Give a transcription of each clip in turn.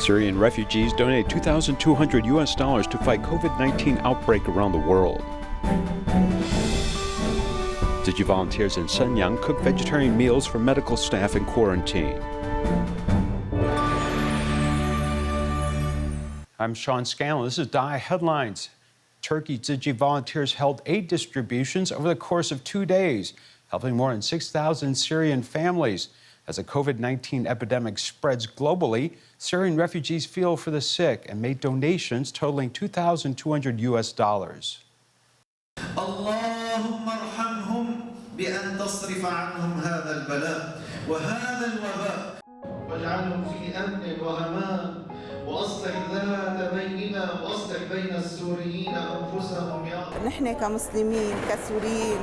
Syrian refugees donated $2,200 to fight COVID-19 outbreak around the world. Tzu Chi volunteers in Shenyang cook vegetarian meals for medical staff in quarantine. I'm Sean Scanlon. This is DI Headlines. Turkey Tzu Chi volunteers held aid distributions over the course of 2 days, helping more than 6,000 Syrian families. As the COVID-19 epidemic spreads globally, Syrian refugees feel for the sick and made donations totaling $2,200. اللهم ارحمهم بأن تصرف عنهم هذا البلاء وهذا الوباء واجعلهم في أمن وأمان وأصلح ذات بيننا وأصلح بين السوريين أنفسهم يا رب. نحن كمسلمين كسوريين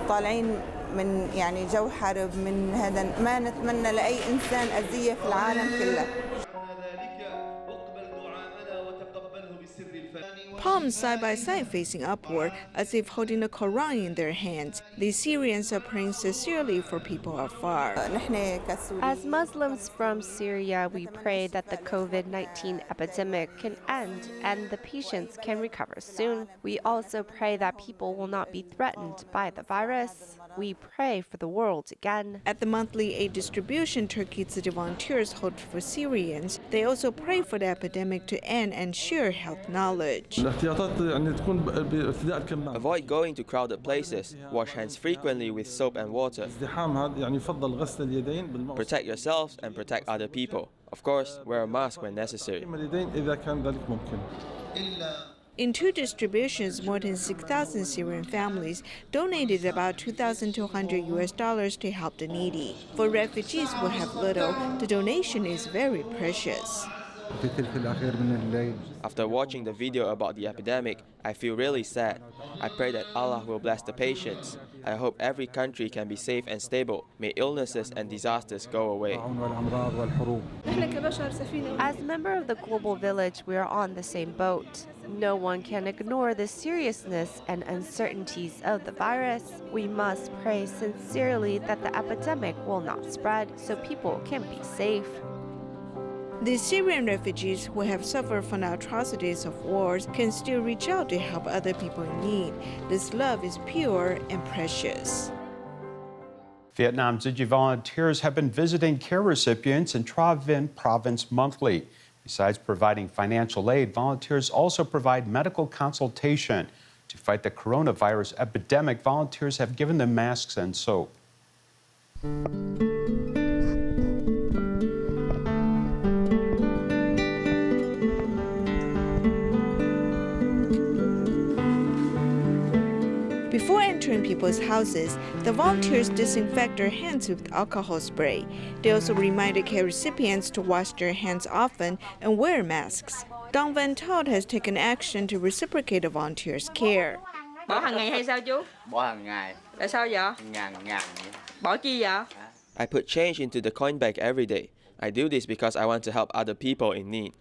طالعين من جو حرب من هذا ما نتمنى لأي إنسان أذية في العالم كله. Palms side by side facing upward, as if holding the Quran in their hands, the Syrians are praying sincerely for people afar. As Muslims from Syria, we pray that the COVID-19 epidemic can end and the patients can recover soon. We also pray that people will not be threatened by the virus. We pray for the world again. At the monthly aid distribution Turkey Tzu Chi volunteers hold for Syrians, they also pray for the epidemic to end and share health knowledge. Avoid going to crowded places. Wash hands frequently with soap and water. Protect yourselves and protect other people. Of course, wear a mask when necessary. In two distributions, more than 6,000 Syrian families donated about $2,200 to help the needy. For refugees who have little, the donation is very precious. After watching the video about the epidemic, I feel really sad. I pray that Allah will bless the patients. I hope every country can be safe and stable. May illnesses and disasters go away. As a member of the global village, we are on the same boat. No one can ignore the seriousness and uncertainties of the virus. We must pray sincerely that the epidemic will not spread so people can be safe. The Syrian refugees who have suffered from the atrocities of wars can still reach out to help other people in need. This love is pure and precious. Vietnam Tzu Chi volunteers have been visiting care recipients in Tra Vinh province monthly. Besides providing financial aid, volunteers also provide medical consultation. To fight the coronavirus epidemic, volunteers have given them masks and soap. Before entering people's houses, the volunteers disinfect their hands with alcohol spray. They also remind the care recipients to wash their hands often and wear masks. Dong Van Todd has taken action to reciprocate the volunteers' care. Bỏ hàng ngày hay sao chú? Bỏ hàng ngày. Tại sao vậy? Ngàn vậy. Bỏ chi vậy? I put change into the coin bag every day. I do this because I want to help other people in need.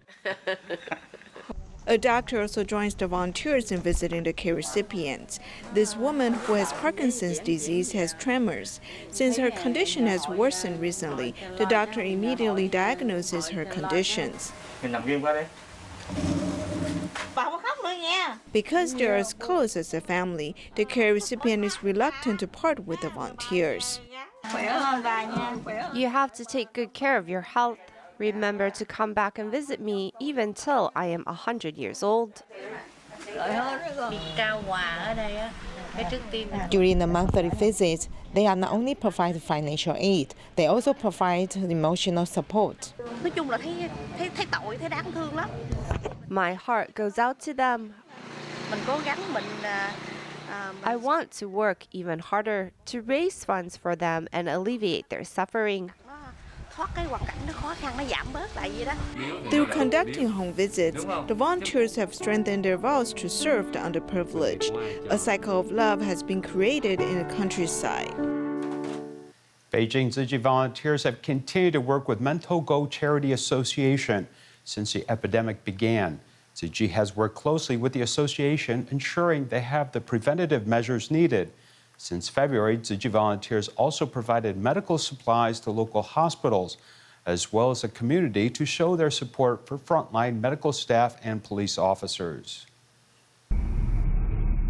A doctor also joins the volunteers in visiting the care recipients. This woman who has Parkinson's disease has tremors. Since her condition has worsened recently, the doctor immediately diagnoses her conditions. Because they are as close as a family, the care recipient is reluctant to part with the volunteers. You have to take good care of your health. Remember to come back and visit me even till I am 100 years old. During the monthly visits, they are not only provide financial aid, they also provide emotional support. My heart goes out to them. I want to work even harder to raise funds for them and alleviate their suffering. Through conducting home visits, the volunteers have strengthened their vows to serve the underprivileged. A cycle of love has been created in the countryside. Beijing Tzu Chi volunteers have continued to work with Mento Go Charity Association since the epidemic began. Tzu Chi has worked closely with the association, ensuring they have the preventative measures needed. Since February, Tzu Chi volunteers also provided medical supplies to local hospitals. as well as the community, to show their support for frontline medical staff and police officers.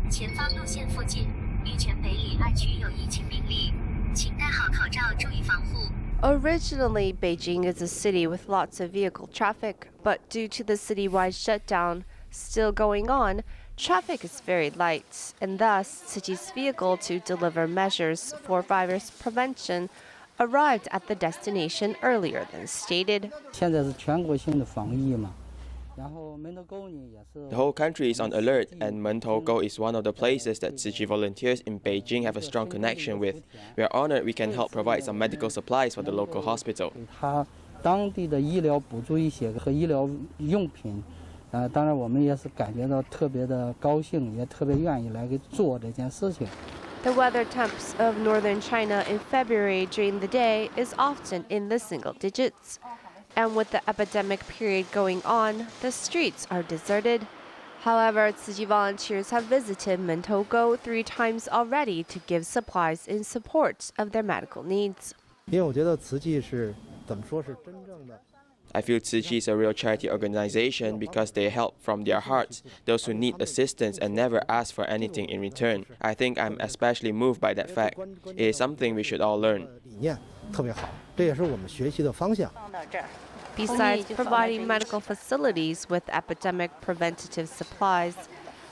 前方路线附近，玉泉北里2区有疫情病例，请戴好口罩，注意防护。 Originally, Beijing is a city with lots of vehicle traffic, but due to the citywide shutdown still going on, traffic is very light, and thus Tzu Chi's vehicle to deliver measures for virus prevention arrived at the destination earlier than stated. 现在是全国性的防疫嘛。 The whole country is on alert, and Mentougou is one of the places that Tzu Chi volunteers in Beijing have a strong connection with. We are honored we can help provide some medical supplies for the local hospital. 他当地的医疗补助一些和医疗用品，当然我们也是感觉到特别的高兴，也特别愿意来给做这件事情。 The weather temps of northern China in February during the day is often in the single digits. And with the epidemic period going on, the streets are deserted. However, Tzu Chi volunteers have visited Mentougou 3 times already to give supplies in support of their medical needs. 因为我觉得慈济是怎么说是真正的。 I feel Tzu Chi is a real charity organization because they help from their hearts those who need assistance and never ask for anything in return. I think I'm especially moved by that fact. It is something we should all learn. 理念特别好，这也是我们学习的方向。 Besides providing medical facilities with epidemic preventative supplies,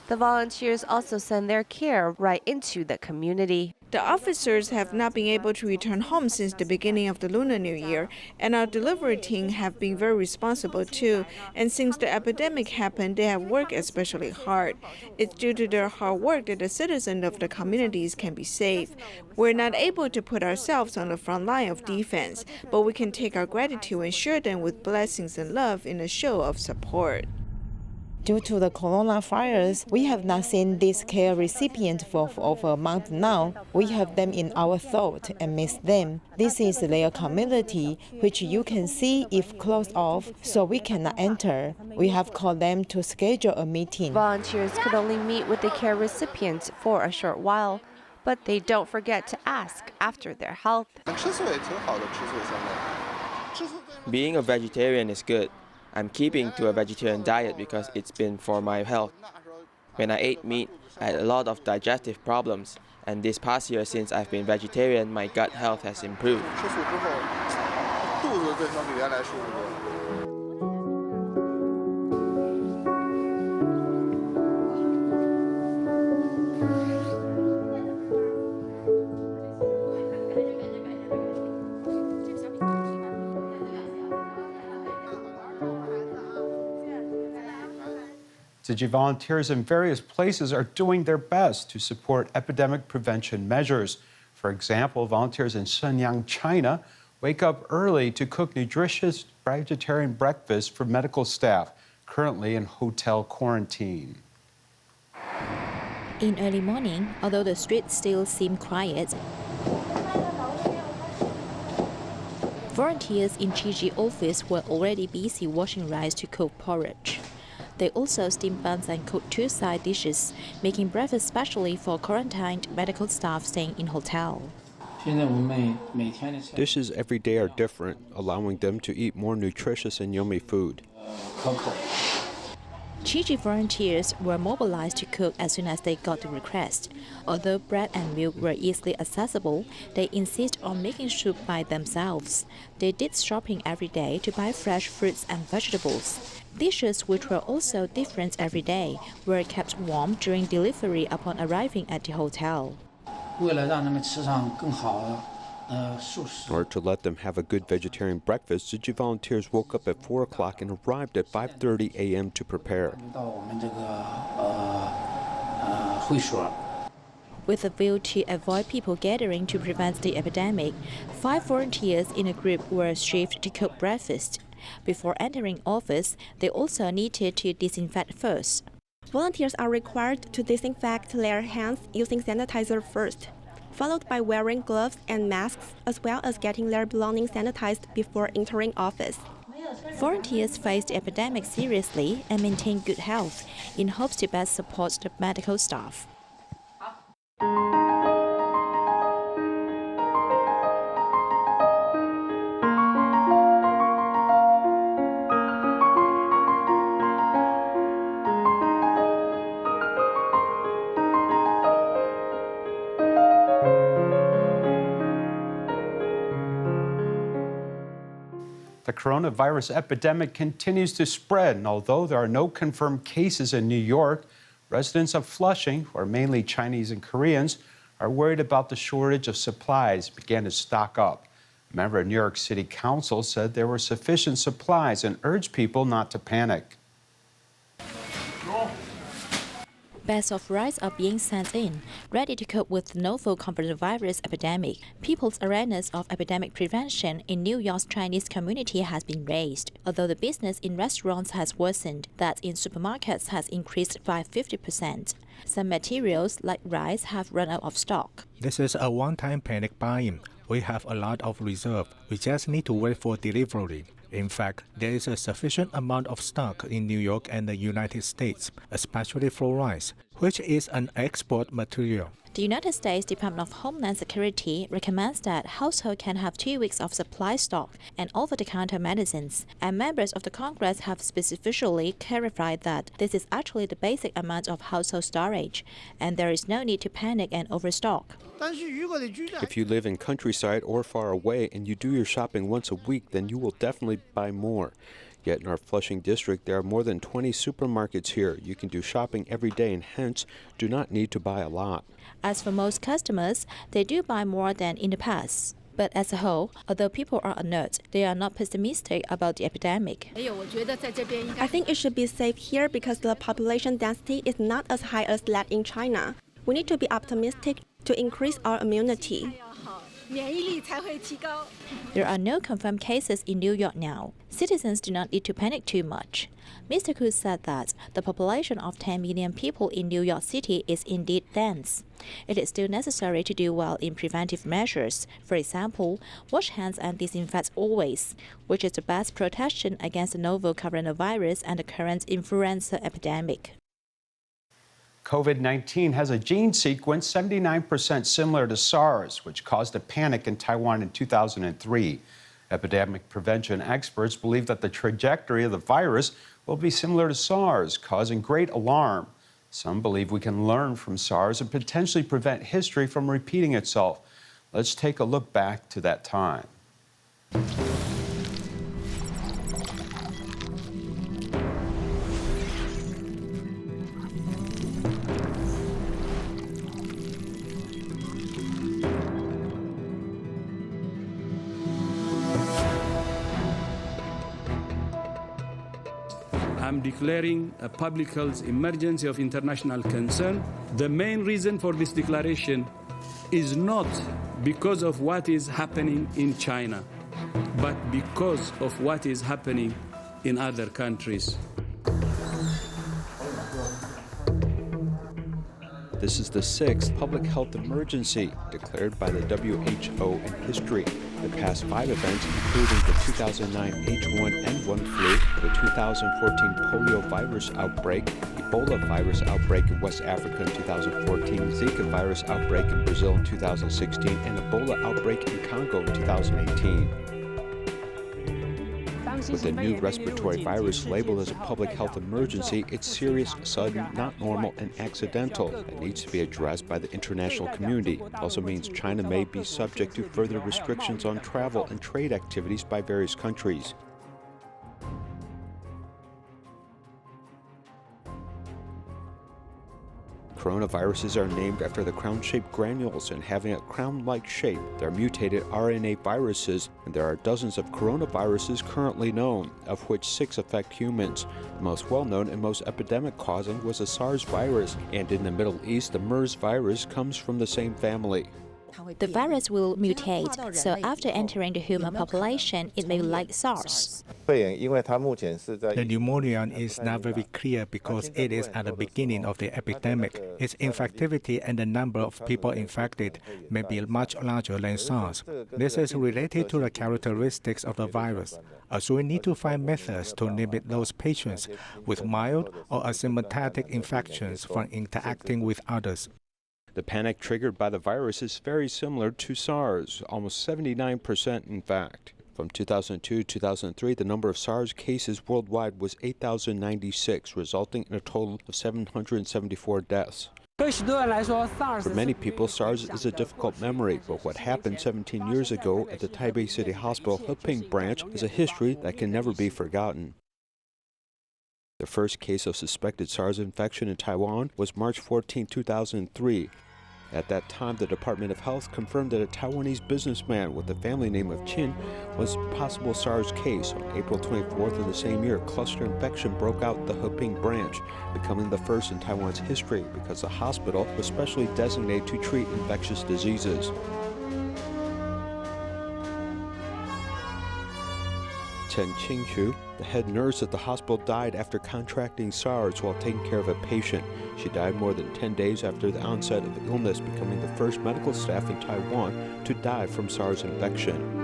the volunteers also send their care right into the community. The officers have not been able to return home since the beginning of the Lunar New Year, and our delivery team have been very responsible too. And since the epidemic happened, they have worked especially hard. It's due to their hard work that the citizens of the communities can be safe. We're not able to put ourselves on the front line of defense, but we can take our gratitude and share them with blessings and love in a show of support. Due to the coronavirus, we have not seen these care recipients for over a month now. We have them in our thought and miss them. This is their community, which you can see if closed off, so we cannot enter. We have called them to schedule a meeting. Volunteers could only meet with the care recipients for a short while, but they don't forget to ask after their health. Being a vegetarian is good. I'm keeping to a vegetarian diet because it's been for my health. When I ate meat, I had a lot of digestive problems, and this past year since I've been vegetarian, my gut health has improved. Tzu Chi volunteers in various places are doing their best to support epidemic prevention measures. For example, volunteers in Shenyang, China, wake up early to cook nutritious vegetarian breakfast for medical staff currently in hotel quarantine. In early morning, although the streets still seem quiet, volunteers in Tzu Chi office were already busy washing rice to cook porridge. They also steam buns and cook 2 side dishes, making breakfast specially for quarantined medical staff staying in hotel. Dishes every day are different, allowing them to eat more nutritious and yummy food. Tzu Chi volunteers were mobilized to cook as soon as they got the request. Although bread and milk were easily accessible, they insist on making soup by themselves. They did shopping every day to buy fresh fruits and vegetables. Dishes, which were also different every day, were kept warm during delivery upon arriving at the hotel. In order to let them have a good vegetarian breakfast, Tzu Chi volunteers woke up at 4 o'clock and arrived at 5:30 a.m. to prepare. With a view to avoid people gathering to prevent the epidemic, 5 volunteers in a group were shifted to cook breakfast. Before entering office, they also needed to disinfect first. Volunteers are required to disinfect their hands using sanitizer first, followed by wearing gloves and masks, as well as getting their belongings sanitized before entering office. Volunteers face the epidemic seriously and maintain good health in hopes to best support the medical staff. The coronavirus epidemic continues to spread, and although there are no confirmed cases in New York, residents of Flushing, who are mainly Chinese and Koreans, are worried about the shortage of supplies and began to stock up. A member of New York City Council said there were sufficient supplies and urged people not to panic. Bags of rice are being sent in, ready to cope with the novel coronavirus epidemic. People's awareness of epidemic prevention in New York's Chinese community has been raised, although the business in restaurants has worsened, that in supermarkets has increased by 50%. Some materials, like rice, have run out of stock. This is a one-time panic buying. We have a lot of reserve. We just need to wait for delivery. In fact, there is a sufficient amount of stock in New York and the United States, especially for rice, which is an export material. The United States Department of Homeland Security recommends that households can have 2 weeks of supply stock and over-the-counter medicines, and members of the Congress have specifically clarified that this is actually the basic amount of household storage, and there is no need to panic and overstock. If you live in countryside or far away and you do your shopping once a week, then you will definitely buy more. Yet in our Flushing district, there are more than 20 supermarkets here. You can do shopping every day and hence do not need to buy a lot. As for most customers, they do buy more than in the past. But as a whole, although people are alert, they are not pessimistic about the epidemic. I think it should be safe here because the population density is not as high as that in China. We need to be optimistic to increase our immunity. There are no confirmed cases in New York now. Citizens do not need to panic too much. Mr. Koo said that the population of 10 million people in New York City is indeed dense. It is still necessary to do well in preventive measures. For example, wash hands and disinfect always, which is the best protection against the novel coronavirus and the current influenza epidemic. COVID-19 has a gene sequence 79% similar to SARS, which caused a panic in Taiwan in 2003. Epidemic prevention experts believe that the trajectory of the virus will be similar to SARS, causing great alarm. Some believe we can learn from SARS and potentially prevent history from repeating itself. Let's take a look back to that time. I'm declaring a public health emergency of international concern. The main reason for this declaration is not because of what is happening in China, but because of what is happening in other countries. This is the 6th public health emergency declared by the WHO in history. The past 5 events, including the 2009 H1N1 flu, the 2014 polio virus outbreak, Ebola virus outbreak in West Africa in 2014, Zika virus outbreak in Brazil in 2016, and Ebola outbreak in Congo in 2018. With the new respiratory virus labeled as a public health emergency, it's serious, sudden, not normal, and accidental. It needs to be addressed by the international community. It also means China may be subject to further restrictions on travel and trade activities by various countries. Coronaviruses are named after the crown-shaped granules and having a crown-like shape. They're mutated RNA viruses, and there are dozens of coronaviruses currently known, of which 6 affect humans. The most well-known and most epidemic-causing was the SARS virus, and in the Middle East, the MERS virus comes from the same family. The virus will mutate, so after entering the human population, it may be like SARS. The pneumonia is not very clear because it is at the beginning of the epidemic. Its infectivity and the number of people infected may be much larger than SARS. This is related to the characteristics of the virus. So we need to find methods to limit those patients with mild or asymptomatic infections from interacting with others. The panic triggered by the virus is very similar to SARS, almost 79% in fact. From 2002 to 2003, the number of SARS cases worldwide was 8,096, resulting in a total of 774 deaths. For many people, SARS is a difficult memory, but what happened 17 years ago at the Taipei City Hospital Heping branch is a history that can never be forgotten. The first case of suspected SARS infection in Taiwan was March 14, 2003. At that time, the Department of Health confirmed that a Taiwanese businessman with the family name of Chin was a possible SARS case. On April 24th of the same year, cluster infection broke out at the Heping branch, becoming the first in Taiwan's history because the hospital was specially designated to treat infectious diseases. Chen Qingchu, the head nurse at the hospital, died after contracting SARS while taking care of a patient. She died more than 10 days after the onset of the illness, becoming the first medical staff in Taiwan to die from SARS infection.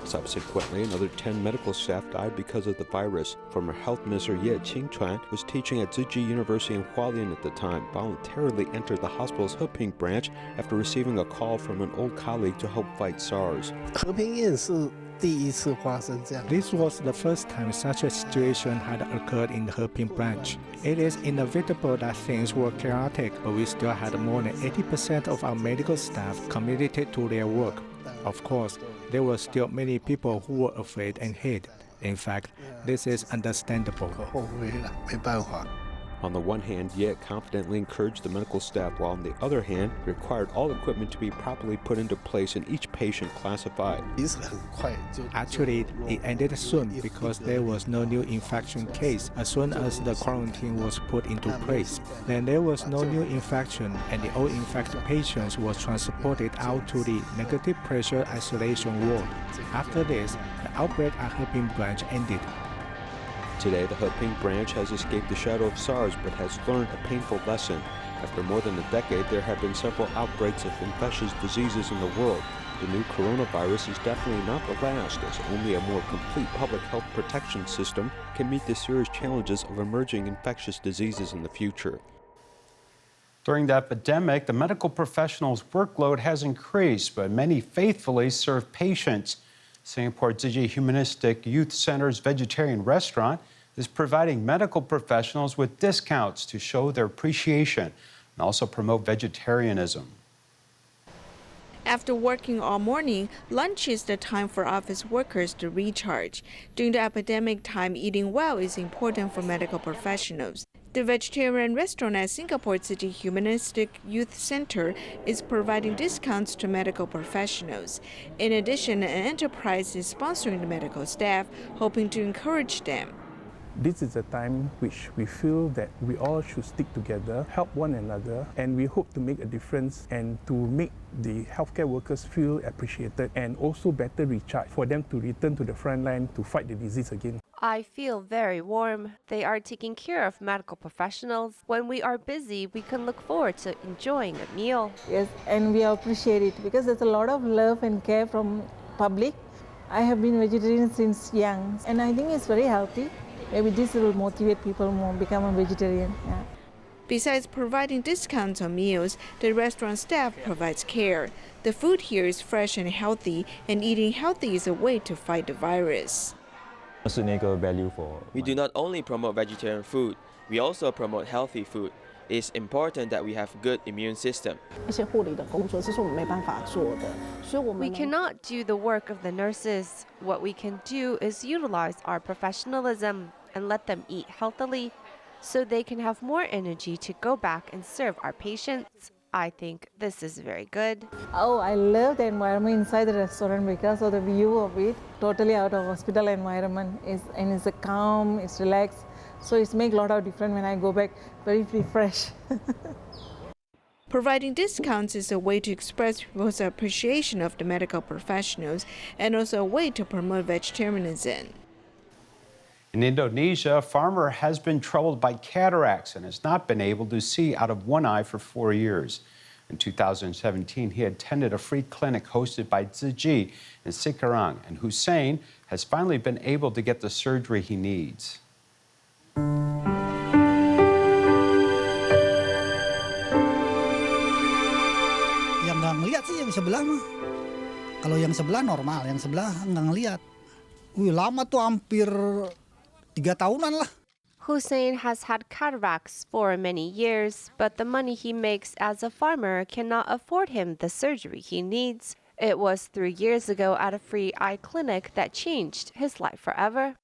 Subsequently, another 10 medical staff died because of the virus. Former Health Minister Ye Qingchuan was teaching at Tzu Chi University in Hualien at the time, voluntarily entered the hospital's Heping branch after receiving a call from an old colleague to help fight SARS. This was the first time such a situation had occurred in the Heping branch. It is inevitable that things were chaotic, but we still had more than 80% of our medical staff committed to their work. Of course, there were still many people who were afraid and hid. In fact, this is understandable. On the one hand, Ye confidently encouraged the medical staff, while on the other hand, required all equipment to be properly put into place and each patient classified. Actually, it ended soon because there was no new infection case as soon as the quarantine was put into place. Then there was no new infection and the all infected patients were transported out to the negative pressure isolation ward. After this, the outbreak at Heping branch ended. Today, the Heping branch has escaped the shadow of SARS but has learned a painful lesson. After more than a decade, there have been several outbreaks of infectious diseases in the world. The new coronavirus is definitely not the last, as only a more complete public health protection system can meet the serious challenges of emerging infectious diseases in the future. During the epidemic, the medical professionals' workload has increased, but many faithfully serve patients. Singapore Tzu Chi Humanistic Youth Center's vegetarian restaurant is providing medical professionals with discounts to show their appreciation and also promote vegetarianism. After working all morning, lunch is the time for office workers to recharge. During the epidemic time, eating well is important for medical professionals. The vegetarian restaurant at Singapore Tzu Chi Humanistic Youth Center is providing discounts to medical professionals. In addition, an enterprise is sponsoring the medical staff, hoping to encourage them. This is a time which we feel that we all should stick together, help one another, and we hope to make a difference and to make the healthcare workers feel appreciated and also better recharged for them to return to the front line to fight the disease again. I feel very warm. They are taking care of medical professionals. When we are busy, we can look forward to enjoying a meal. Yes, and we appreciate it because there's a lot of love and care from public. I have been vegetarian since young, and I think it's very healthy. Maybe this will motivate people more become a vegetarian. Yeah. Besides providing discounts on meals, the restaurant staff provides care. The food here is fresh and healthy, and eating healthy is a way to fight the virus. We do not only promote vegetarian food, we also promote healthy food. It's important that we have good immune system. We cannot do the work of the nurses. What we can do is utilize our professionalism and let them eat healthily so they can have more energy to go back and serve our patients. I think this is very good. Oh, I love the environment inside the restaurant because of the view of it, totally out of hospital environment. It's a calm, it's relaxed. So it makes a lot of difference when I go back, very fresh. Providing discounts is a way to express people's appreciation of the medical professionals and also a way to promote vegetarianism. In Indonesia, a farmer has been troubled by cataracts and has not been able to see out of one eye for 4 years. In 2017, he attended a free clinic hosted by Tzu Chi in Sekarang, and Hussein has finally been able to get the surgery he needs. Kalau yang sebelah normal, yang sebelah nggak ngelihat. Lama tuh hampir 3 tahunan lah. Hussein has had cataracts for many years, but the money he makes as a farmer cannot afford him the surgery he needs. It was 3 years ago at a free eye clinic that changed his life forever.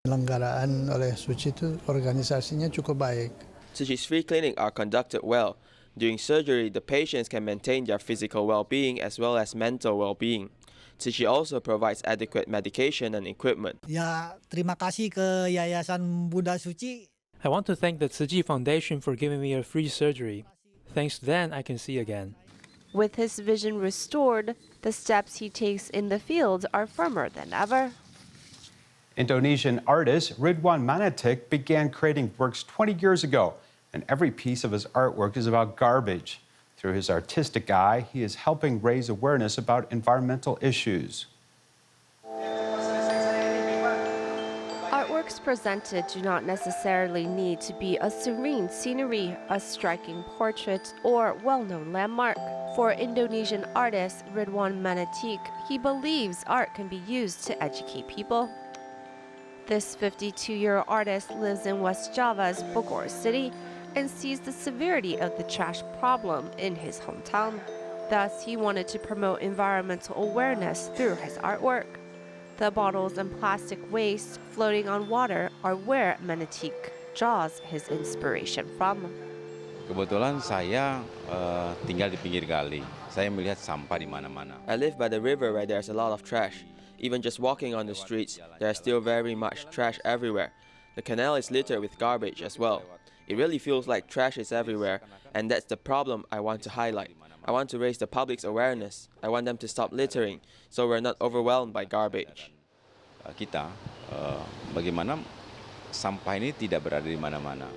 Penyelenggaraan oleh Tzu Chi itu organisasinya cukup baik. Tzu Chi's free clinic are conducted well. During surgery, the patients can maintain their physical well-being as well as mental well-being. Tzu Chi also provides adequate medication and equipment. Ya, terima kasih ke Yayasan Buddha Tzu Chi. I want to thank the Tzu Chi Foundation for giving me a free surgery. Thanks to them, I can see again. With his vision restored, the steps he takes in the field are firmer than ever. Indonesian artist Ridwan Manatik began creating works 20 years ago, and every piece of his artwork is about garbage. Through his artistic eye, he is helping raise awareness about environmental issues. Artworks presented do not necessarily need to be a serene scenery, a striking portrait, or well-known landmark. For Indonesian artist Ridwan Manatik, he believes art can be used to educate people. This 52-year-old artist lives in West Java's Bogor city and sees the severity of the trash problem in his hometown. Thus, he wanted to promote environmental awareness through his artwork. The bottles and plastic waste floating on water are where Manatik draws his inspiration from. Kebetulan saya tinggal di pinggir kali. Saya melihat sampah di mana-mana. I live by the river where there's a lot of trash. Even just walking on the streets, there's still very much trash everywhere. The canal is littered with garbage as well. It really feels like trash is everywhere, and that's the problem I want to highlight. I want to raise the public's awareness. I want them to stop littering, so we're not overwhelmed by garbage. Kita, bagaimana sampah ini tidak berada di mana-mana.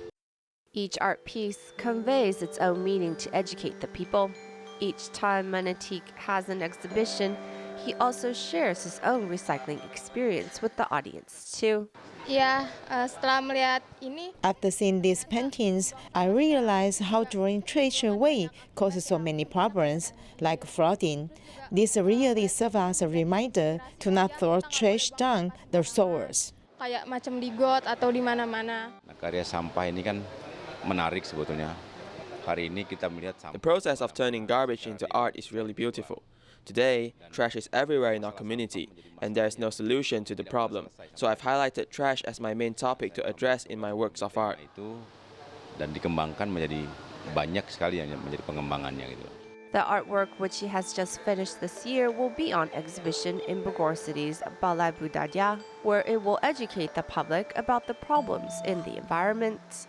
Each art piece conveys its own meaning to educate the people. Each time Manatik has an exhibition, he also shares his own recycling experience with the audience too. Setelah melihat ini. After seeing these paintings, I realized how throwing trash away causes so many problems, like flooding. This really serves as a reminder to not throw trash down the sewers. Kayak macam di got atau di mana-mana. Karya sampah ini kan menarik sebetulnya. Hari ini kita melihat sampah. The process of turning garbage into art is really beautiful. Today, trash is everywhere in our community, and there is no solution to the problem. So I've highlighted trash as my main topic to address in my works of art. Dan dikembangkan menjadi banyak sekali yang menjadi pengembangannya gitu. The artwork, which he has just finished this year, will be on exhibition in Bogor City's Balai Budaya, where it will educate the public about the problems in the environment.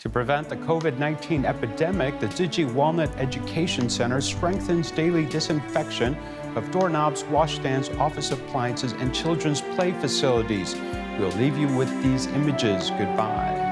To prevent the COVID-19 epidemic, the Tzu Chi Walnut Education Center strengthens daily disinfection of doorknobs, washstands, office appliances, and children's play facilities. We'll leave you with these images. Goodbye.